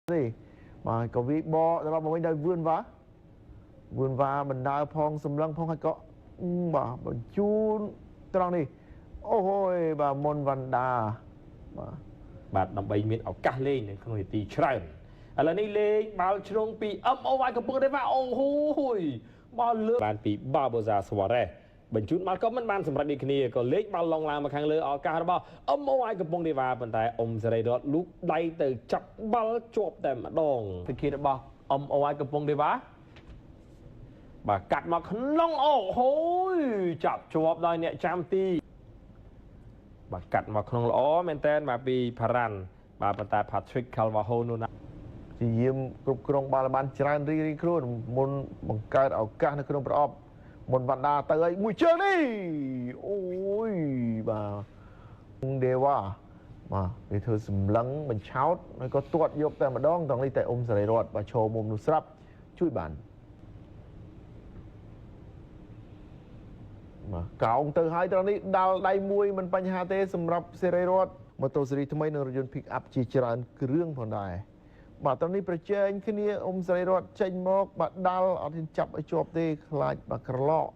gì mà có vị bò rồi mà bên đây vươn vá mình đào phong sầm lăng phong hay có bà chun trăng đi ôi bà môn văn đàបាទដើម្បីមានឱកាសលេងនៅក្នុងនីតិច្រើនឥឡូវនេះលេងបាល់ជ្រុងពីអឹមអូវ៉ៃកំពុងតែថាអូហូយបាល់លើបានពីបាបូសាស្វរ៉េសបញ្ជូនបាល់ក៏មិនបានសម្រេចដូចគ្នាក៏លេងបាល់ឡងឡើងមកខាងលើឱកាសរបស់អឹមអូវ៉ៃកំពុងតែថាប៉ុន្តែអ៊ុំសេរីរតលូកដៃទៅចាប់បាល់ជាប់តែម្ដងវិធីរបស់អ៊ុំអូវ៉ៃកំពុងតែថាបាទកាត់មកក្នុងអូហូយចាប់ជាប់ដោយអ្នកចាំទីបាទកាត់មកក្នុងល្អមែនតើបាទពីផារ៉ាន់បាទប៉ុន្តែ Patrick Calvajo នោះណាជាយាមគ្រប់គ្រងបាល់បានច្រើនរីខ្លួនមុនបង្កើតឱកាសនៅក្នុងប្រអប់មុនវណ្ដាទៅឲ្យមួយជើងនេះអូយបាទដេវ៉ាបាទវាធ្វើសម្លឹងបញ្ឆោតហើយក៏ទាត់យកតែម្ដងទាំងនេះតែអ៊ុំសេរីរតបាទឈរមុំនោះស្រាប់ជួយបានកោងទៅហើយត្រង់នេះដាល់ដៃមួយមិនបញ្ហាទេសម្រាប់សេរីរតម៉ូតូស៊េរីថ្មីនៅរថយន្ត pick up ជាច្រើនគ្រឿងផងដែរបាទត្រង់នេះប្រជែងគ្នាអ៊ុំសេរីរតចេញមកបាទដាល់អត់ចាប់ឲ្យជាប់ទេខ្លាចបាទក្រឡក